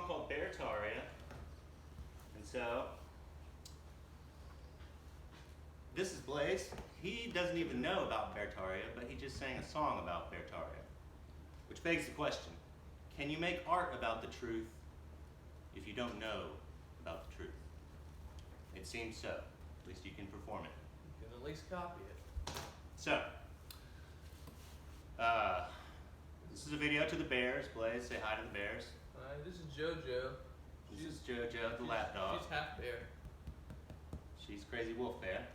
called Beartaria. And so, this is Blaze. He doesn't even know about Beartaria, but he just sang a song about Beartaria. Which begs the question, can you make art about the truth if you don't know about the truth? It seems so. At least you can perform it. You can at least copy it. So, this is a video to the bears. Blaze, say hi to the bears. Hi, this is JoJo. This is JoJo, the lap dog. She's half bear. She's Crazy Wolf Bear.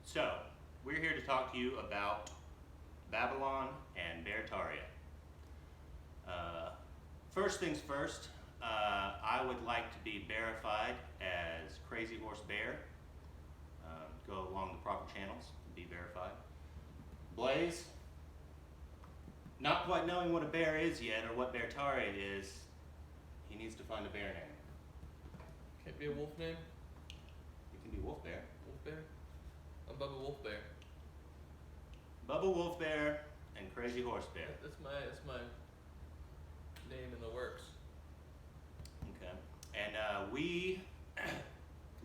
So, we're here to talk to you about Babylon and Beartaria. First things first, I would like to be verified as Crazy Horse Bear. Go along the proper channels to be verified. Blaze, not quite knowing what a bear is yet or what Beartaria is, he needs to find a bear name. Can't be a wolf name? It can be Wolf Bear. Wolf Bear? I'm Bubba Wolf Bear. Bubba Wolf Bear and Crazy Horse Bear. That's my name in the works. Okay. And we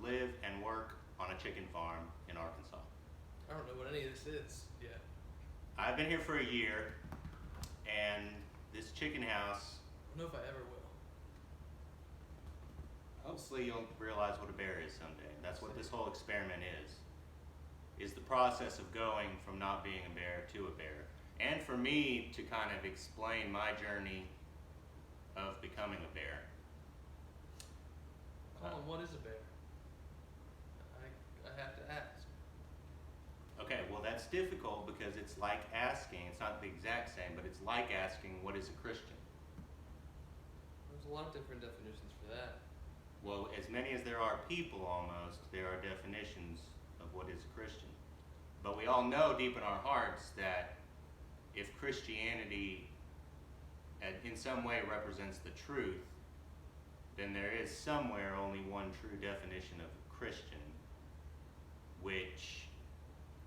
live and work on a chicken farm in Arkansas. I don't know what any of this is yet. I've been here for a year, and this chicken house, I don't know if I ever will. hopefully you'll realize what a bear is someday. That's what this whole experiment is the process of going from not being a bear to a bear. And for me to kind of explain my journey of becoming a bear. Colin, what is a bear? I have to ask. Okay, well that's difficult because it's like asking, it's not the exact same, but it's like asking what is a Christian? There's a lot of different definitions for that. Well, as many as there are people almost, there are definitions of what is a Christian. But we all know deep in our hearts that if Christianity in some way represents the truth, then there is somewhere only one true definition of a Christian, which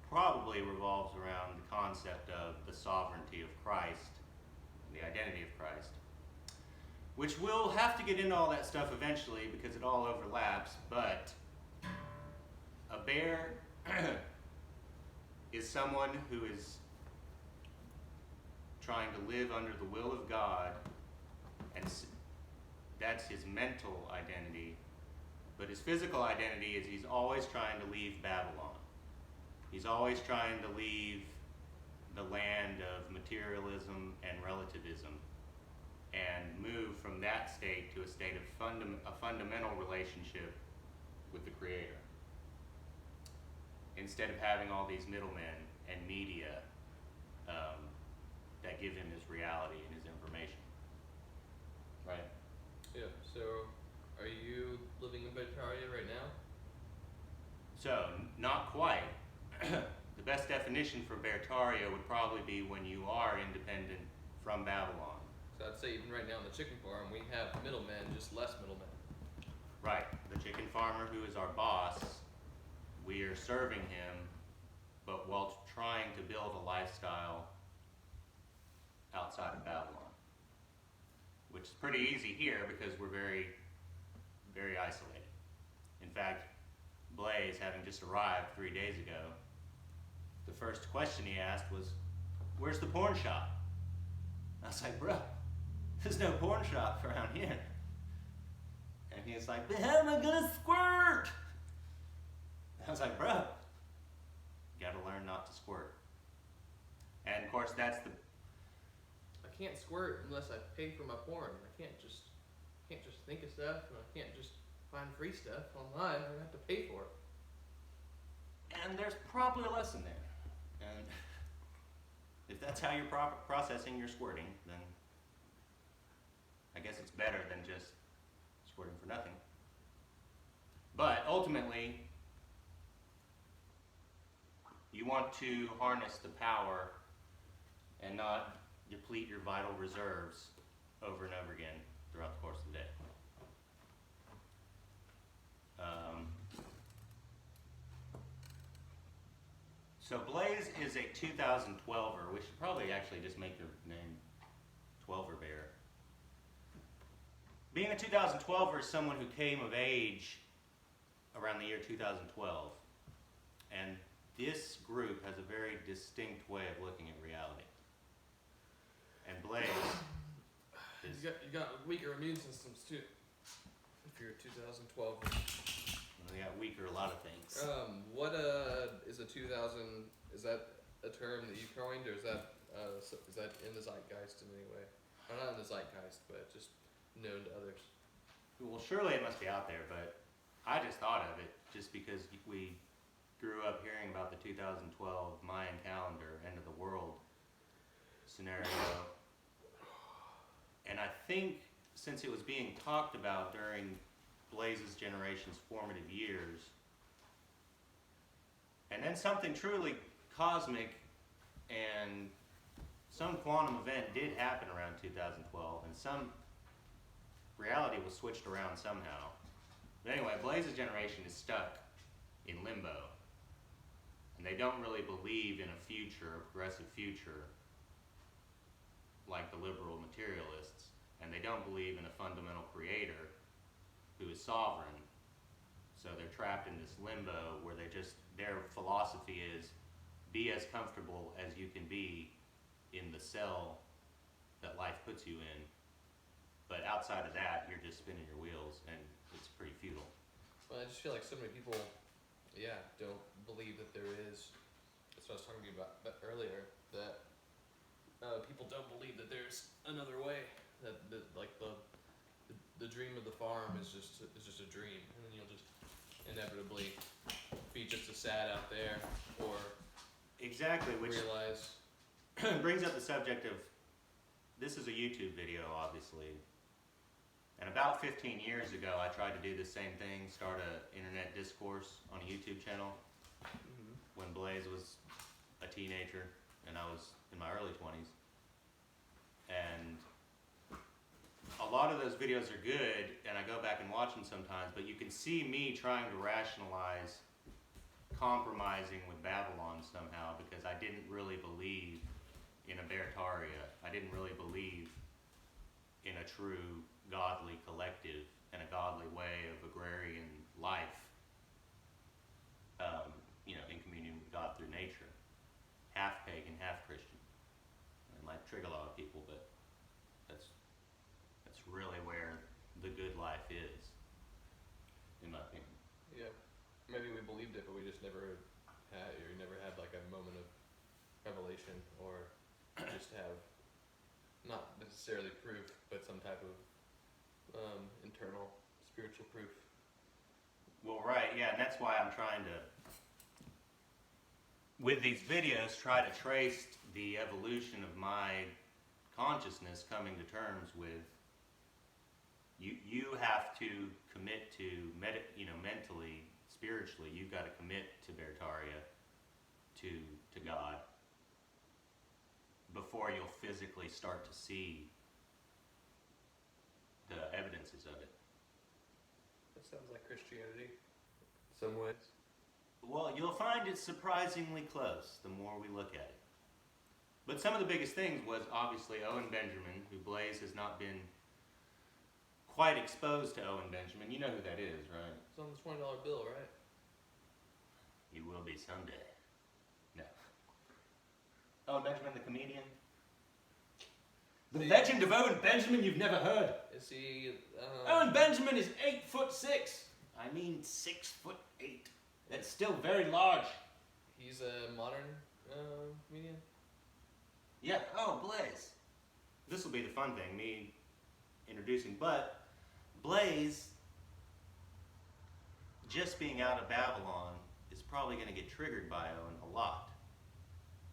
probably revolves around the concept of the sovereignty of Christ, the identity of Christ, which we'll have to get into all that stuff eventually because it all overlaps, but a bear is someone who is trying to live under the will of God, and that's his mental identity, but his physical identity is he's always trying to leave Babylon. He's always trying to leave the land of materialism and relativism and move from that state to a state of a fundamental relationship with the Creator. Instead of having all these middlemen and media that give him his reality and his information. Right? Yeah, so are you living in Beartaria right now? So, not quite. The best definition for Beartaria would probably be when you are independent from Babylon. So I'd say even right now on the chicken farm, we have middlemen, just less middlemen. Right. The chicken farmer who is our boss, we are serving him, but while trying to build a lifestyle outside of Babylon. Which is pretty easy here because we're very, very isolated. In fact, Blaze, having just arrived 3 days ago, the first question he asked was, "Where's the porn shop?" I was like, "Bro, there's no porn shop around here." And he was like, "But how am I gonna squirt?" I was like, "Bro, you gotta learn not to squirt." And of course, that's the... I can't squirt unless I pay for my porn. I can't just think of stuff, and I can't just find free stuff online. I have to pay for it. And there's probably a lesson there. And if that's how you're processing your squirting, then I guess it's better than just squirting for nothing. But ultimately, you want to harness the power and not deplete your vital reserves over and over again throughout the course of the day. So Blaze is a 2012er. We should probably actually just make your name 12er Bear Being a 2012er is someone who came of age around the year 2012. And this group has a very distinct way of looking at reality. And Blaze is... You got weaker immune systems too. If you're 2012. Well, they got weaker a lot of things. What is a 2000? Is that a term that you coined, or is that in the zeitgeist in any way? Or not in the zeitgeist, but just known to others. Well, surely it must be out there, but I just thought of it just because we grew up hearing about the 2012 Mayan calendar, end of the world scenario. And I think since it was being talked about during Blaze's generation's formative years, and then something truly cosmic and some quantum event did happen around 2012, and some reality was switched around somehow. But anyway, Blaze's generation is stuck in limbo. And they don't really believe in a future, a progressive future, like the liberal materialists. And they don't believe in a fundamental creator who is sovereign. So they're trapped in this limbo where their philosophy is be as comfortable as you can be in the cell that life puts you in. But outside of that, you're just spinning your wheels, and it's pretty futile. Well, I just feel like so many people, don't believe that there is. That's what I was talking to you about earlier. That people don't believe that there's another way. That like the dream of the farm is just a dream, and then you'll just inevitably be just as sad out there, or exactly, which realize brings up the subject of, this is a YouTube video, obviously. And about 15 years ago, I tried to do the same thing, start an internet discourse on a YouTube channel, when Blaze was a teenager and I was in my early 20s. And a lot of those videos are good, and I go back and watch them sometimes, but you can see me trying to rationalize compromising with Babylon somehow, because I didn't really believe in a Beartaria. I didn't really believe in a true godly collective and a godly way of agrarian life, in communion with God through nature. Half pagan, half Christian. It might trigger a lot of people, but that's really where the good life is, in my opinion. Yeah, maybe we believed it, but we just never had like a moment of revelation, or just have not necessarily proof, but some type of internal spiritual proof. Well, right, yeah, and that's why I'm trying to, with these videos, try to trace the evolution of my consciousness coming to terms with, you have to commit to, mentally, spiritually, you've got to commit to Beartaria, to God, before you'll physically start to see the evidences of it. That sounds like Christianity, in some ways. Well, you'll find it's surprisingly close the more we look at it. But some of the biggest things was obviously Owen Benjamin, who Blaze has not been quite exposed to. Owen Benjamin. You know who that is, right? It's on the $20 bill, right? You will be someday. No. Owen Benjamin, the comedian. The legend of Owen Benjamin you've never heard. Is he? Owen Benjamin is 8'6". I mean 6'8". That's still very large. He's a modern comedian? Yeah, oh, Blaze. This will be the fun thing, me introducing, but Blaze, just being out of Babylon, is probably going to get triggered by Owen a lot.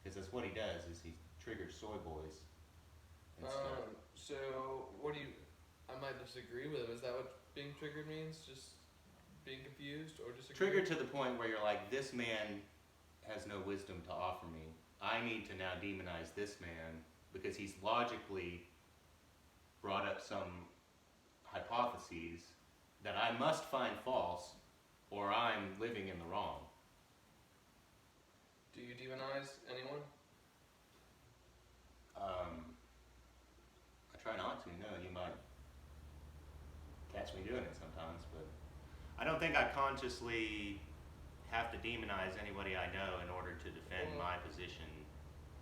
Because that's what he does, is he triggers soy boys and stuff. So, what do you, I might disagree with him. Is that what being triggered means? Just being confused or disagreeing? Triggered to the point where you're like, this man has no wisdom to offer me. I need to now demonize this man because he's logically brought up some hypotheses that I must find false or I'm living in the wrong. Do you demonize anyone? I try not to, no, you might catch me doing it sometimes, but I don't think I consciously have to demonize anybody I know in order to defend Well, my position.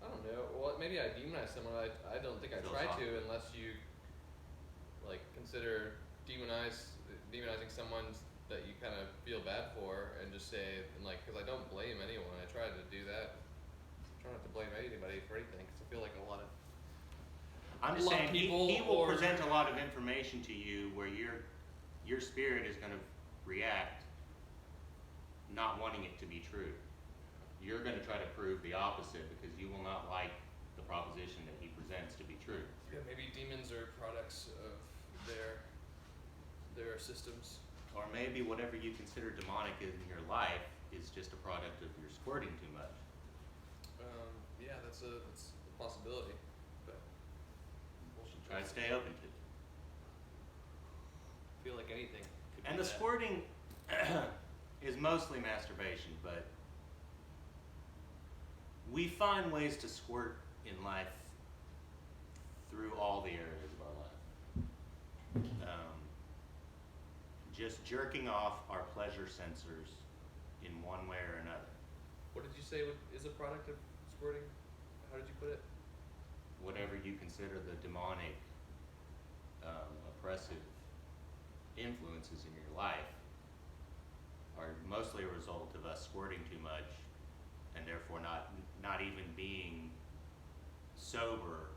I don't know. Well, maybe I demonize someone. I don't think I try to unless you like consider demonizing someone that you kind of feel bad for and just say and like because I don't blame anyone. I try to do that. I try not to blame anybody for anything because I feel like a lot of I'm just lot of saying he people will or- present a lot of information to you where your spirit is going to react not wanting it to be true. You're going to try to prove the opposite because you will not like the proposition that he presents to be true. yeah, maybe demons are products of their systems. Or maybe whatever you consider demonic in your life is just a product of your squirting too much. Yeah, that's a possibility, but we'll should Try to stay open to it. feel like anything. Could And be the that. squirting is mostly masturbation, but we find ways to squirt in life through all the areas of our life. Just jerking off our pleasure sensors in one way or another. What did you say is a product of squirting? How did you put it? Whatever you consider the demonic, oppressive influences in your life are mostly a result of us squirting too much and therefore not even being sober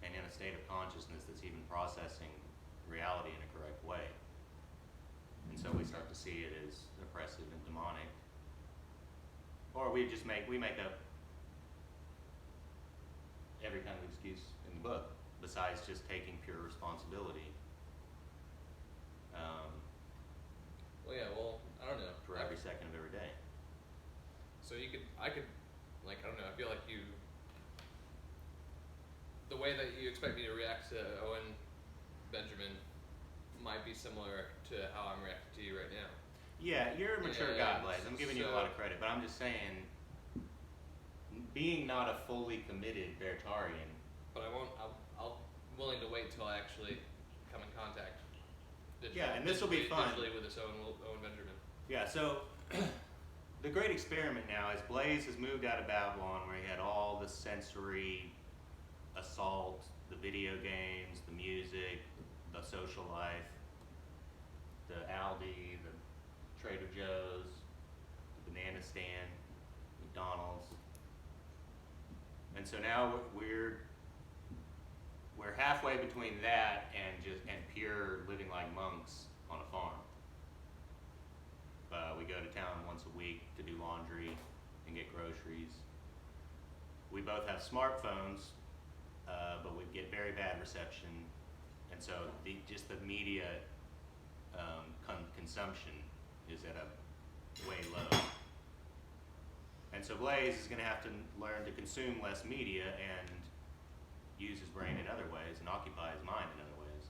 and in a state of consciousness that's even processing reality in a correct way. And so we start to see it as oppressive and demonic. Or we make up every kind of excuse in the book besides just taking pure responsibility Well, yeah. Well, I don't know. for every second of every day. So I could, like, I don't know. I feel like the way that you expect me to react to Owen Benjamin might be similar to how I'm reacting to you right now. Yeah, you're a mature guy, Yeah, Blaze. I'm giving you a so- lot of credit, but I'm just saying, being not a fully committed Beartarian, But I won't. I'm willing to wait till I actually come in contact. Yeah, and this will be fun. Digitally with this Owen Benjamin. yeah, so the great experiment now is Blaze has moved out of Babylon where he had all the sensory assault, the video games, the music, the social life, the Aldi, the Trader Joe's, the banana stand, McDonald's. And so now we're halfway between that and pure living like monks on a farm. We go to town once a week to do laundry and get groceries. We both have smartphones, but we get very bad reception, and so just the media consumption is at a way low. And so Blaze is going to have to learn to consume less media and use his brain in other ways and occupy his mind in other ways,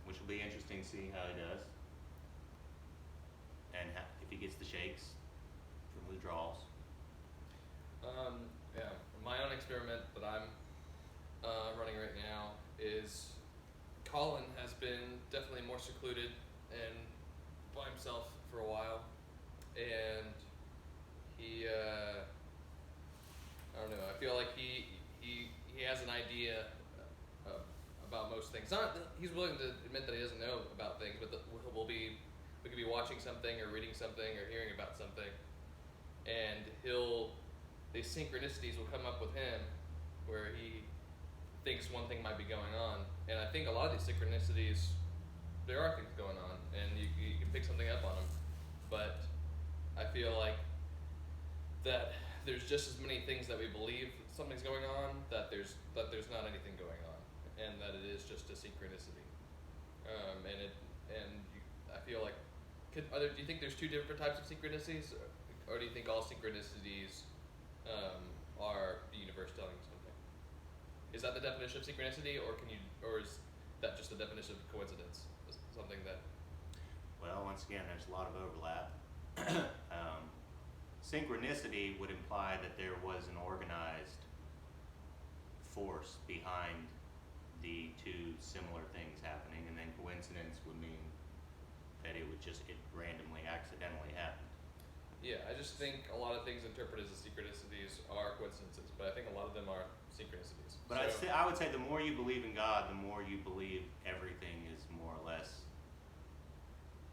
which will be interesting to see how he does and if he gets the shakes from withdrawals. Yeah. My own experiment that I'm running right now is Colin has been definitely more secluded and by himself for a while, and he I don't know. I feel like he has an idea about most things. Not he's willing to admit that he doesn't know about things, but we could be watching something or reading something or hearing about something, and these synchronicities will come up with him where he thinks one thing might be going on, and I think a lot of these synchronicities, there are things going on, and you can pick something up on them, but I feel like that there's just as many things that we believe something's going on that there's not anything going on, and that it is just a synchronicity, I feel like do you think there's two different types of synchronicities, or do you think all synchronicities are the universe telling you something? Is that the definition of synchronicity, or is that just the definition of coincidence? Something that. Well, once again, there's a lot of overlap. Synchronicity would imply that there was an organized force behind the two similar things happening, and then coincidence would mean that it randomly, accidentally happened. Yeah, I just think a lot of things interpreted as synchronicities are coincidences, but I think a lot of them are synchronicities. But I would say the more you believe in God, the more you believe everything is more or less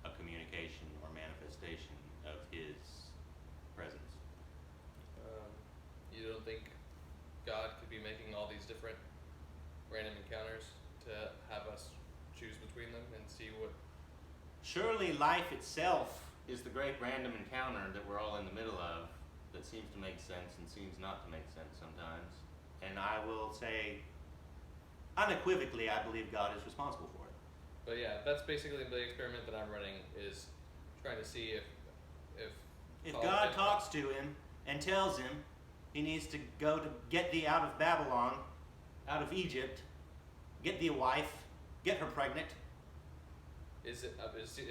a communication or manifestation of His presence. You don't think God could be making all these different random encounters to have us choose between them and see what... Surely life itself is the great random encounter that we're all in the middle of that seems to make sense and seems not to make sense sometimes. And I will say, unequivocally, I believe God is responsible for it. But yeah, that's basically the experiment that I'm running, is trying to see if God talks to him and tells him he needs to go to get thee out of Babylon, out of Egypt, get thee a wife, get her pregnant. If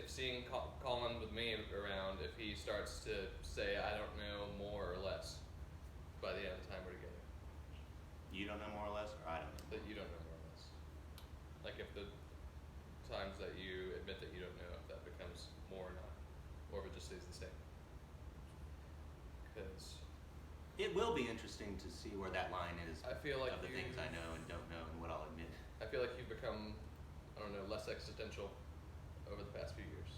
seeing Colin with me around, if he starts to say, I don't know more or less by the end of the time we're together. You don't know more or less, or I don't know? That you don't know more or less. Like if the times that you admit that you don't know, if that becomes more or not, or if it just stays the same. Because it will be interesting to see where that line is. I feel like of the things I know and don't know and what I'll admit. I feel like you've become, I don't know, less existential over the past few years.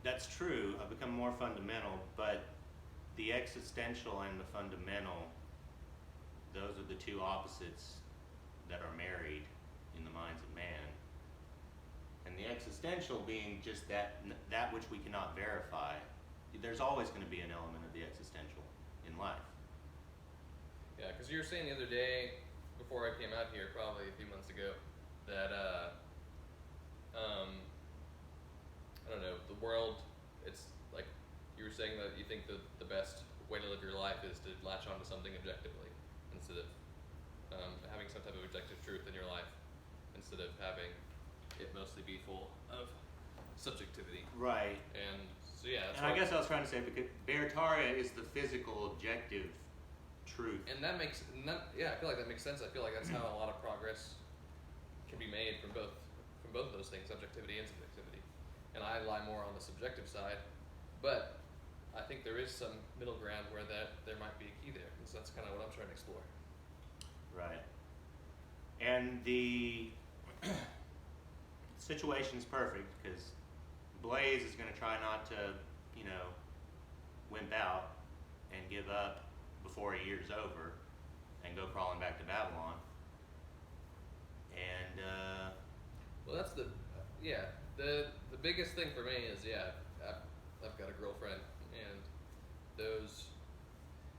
That's true. I've become more fundamental, but the existential and the fundamental, those are the two opposites that are married in the minds of man. And the existential being just that which we cannot verify. There's always going to be an element of the existential in life. Yeah, because you were saying the other day, before I came out here, probably a few months ago, that I don't know, the world, it's like you were saying that you think the best way to live your life is to latch onto something objectively instead of having some type of objective truth in your life, instead of having it mostly be full of subjectivity. Right. And so yeah, that's and I guess I was trying to say, because Beartaria is the physical objective truth. And I feel like that makes sense. I feel like that's how a lot of progress can be made from both of those things, objectivity and subjectivity. And I lie more on the subjective side, but I think there is some middle ground where there might be a key there, because that's kind of what I'm trying to explore. Right. And the situation is perfect, because Blaze is going to try not to, wimp out and give up before a year's over and go crawling back to Babylon. And well, that's the biggest thing for me is I've got a girlfriend, and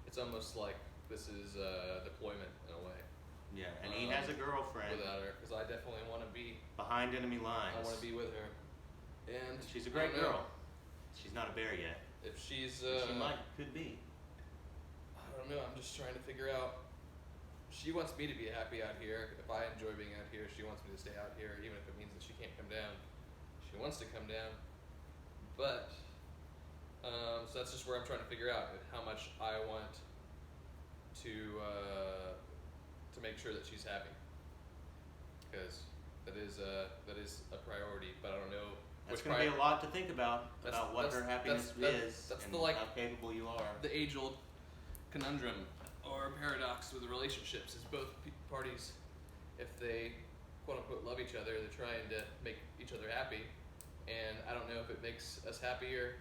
it's almost like this is a deployment in a way. Yeah, and he has a girlfriend without her, because I definitely want to be behind enemy lines. I want to be with her, and she's a great girl. She's not a bear yet. If she's could be. I don't know. I'm just trying to figure out. She wants me to be happy out here. If I enjoy being out here, she wants me to stay out here, even if it means that she can't come down. She wants to come down, but so that's just where I'm trying to figure out how much I want to make sure that she's happy, because that is a priority. But I don't know. That's going to be a lot to think about what her happiness is and how capable you are. The age-old conundrum or paradox with relationships is both parties, if they quote-unquote love each other, they're trying to make each other happy. And I don't know if it makes us happier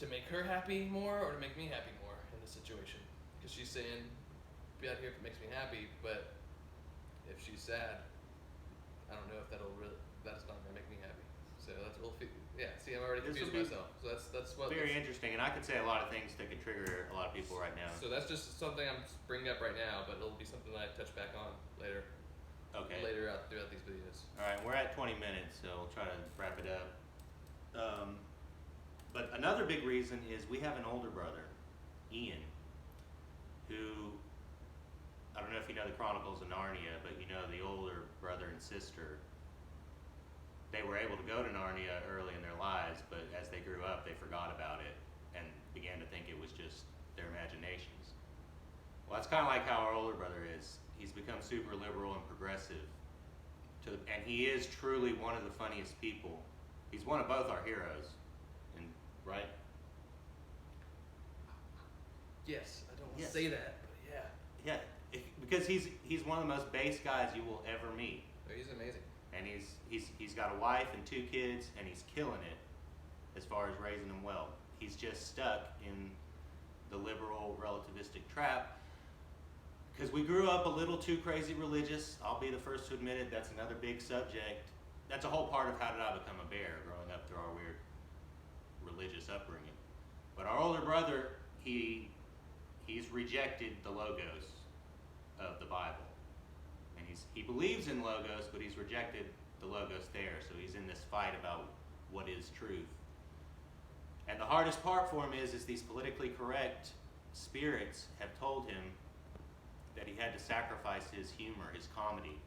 to make her happy more or to make me happy more in this situation. Because she's saying, be out here if it makes me happy, but if she's sad, I don't know if that's not going to make me happy. So see, I'm already confused myself. So that's very interesting, and I could say a lot of things that could trigger a lot of people right now. So that's just something I'm bringing up right now, but it'll be something that I touch back on later. Okay. Later throughout these videos. All right, we're at 20 minutes, so we'll try to wrap it up. But another big reason is we have an older brother, Ian, who, I don't know if you know the Chronicles of Narnia, but you know the older brother and sister. They were able to go to Narnia early in their lives, but as they grew up, they forgot about it and began to think it was just their imaginations. Well, that's kind of like how our older brother is. He's become super liberal and progressive. And he is truly one of the funniest people. He's one of both our heroes. And, right? Yes, I don't want to Yes. say that, but yeah. Yeah, because he's one of the most base guys you will ever meet. Oh, he's amazing. And he's got a wife and 2 kids, and he's killing it as far as raising them well. He's just stuck in the liberal relativistic trap because we grew up a little too crazy religious. I'll be the first to admit it. That's another big subject. That's a whole part of how did I become a bear, growing up through our weird religious upbringing. But our older brother, he's rejected the logos of the Bible. And he believes in logos, but he's rejected the logos there. So he's in this fight about what is truth. And the hardest part for him is these politically correct spirits have told him that he had to sacrifice his humor, his comedy,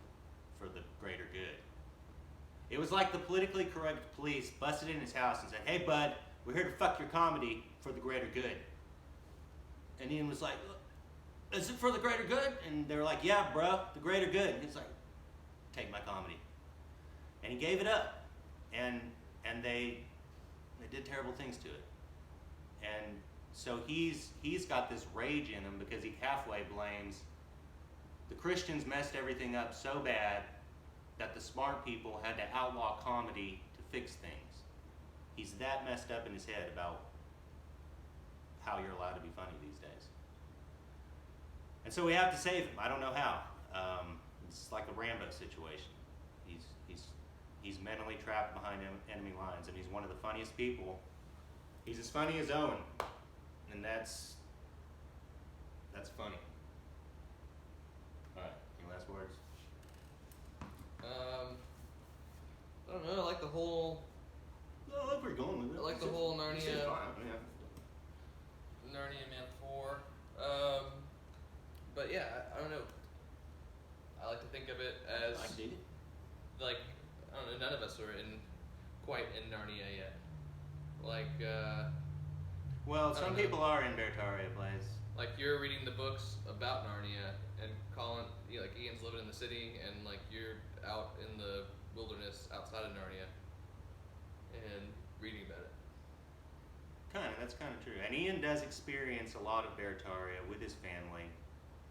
for the greater good. It was like the politically correct police busted in his house and said, "Hey, bud, we're here to fuck your comedy for the greater good." And Ian was like, "Is it for the greater good?" And they were like, "Yeah, bro, the greater good." And he's like, "Take my comedy." And he gave it up. And they did terrible things to it. And so he's got this rage in him because he halfway blames the Christians messed everything up so bad that the smart people had to outlaw comedy to fix things. He's that messed up in his head about how you're allowed to be funny these days. And so we have to save him. I don't know how. It's like a Rambo situation. He's mentally trapped behind enemy lines, and he's one of the funniest people. He's as funny as Owen, and that's funny. All right, any last words? I don't know. I like the whole. No, I like where you're going with it. I like the whole It's Narnia. fine, yeah. Narnia Man 4. But yeah, I don't know. I like to think of it as I dig it. like I don't know. None of us are quite in Narnia yet. Like Well, I some don't know. people are in Beartaria plays. like you're reading the books about Narnia, and Colin, like Ian's living in the city, and like you're out in the wilderness outside of Narnia, and reading about it. That's kind of true. And Ian does experience a lot of Beartaria with his family,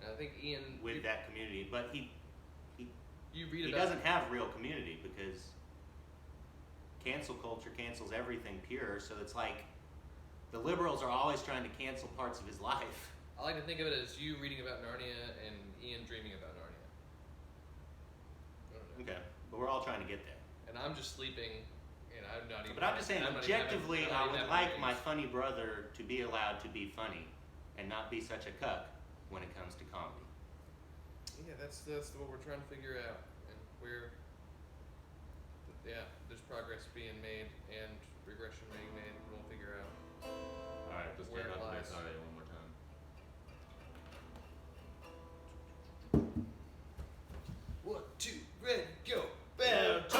And I think Ian, with that community, but he read about doesn't have real community because cancel culture cancels everything pure. So it's like the liberals are always trying to cancel parts of his life. I like to think of it as you reading about Narnia and Ian dreaming about Narnia. I don't know. Okay, but we're all trying to get there. And I'm just sleeping, and I'm not even. But I'm just saying, I'm not even objectively, having- I I'm not would even like having my dreams. funny brother to be allowed to be funny and not be such a cuck when it comes to comedy. Yeah, that's what we're trying to figure out, and there's progress being made and regression being made. We'll figure out. All right, let's Where take it out the lies. Beartaria one more time. One, two, ready, go. Beartaria,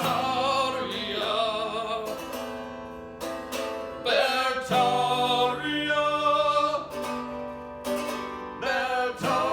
Beartaria, Beartaria.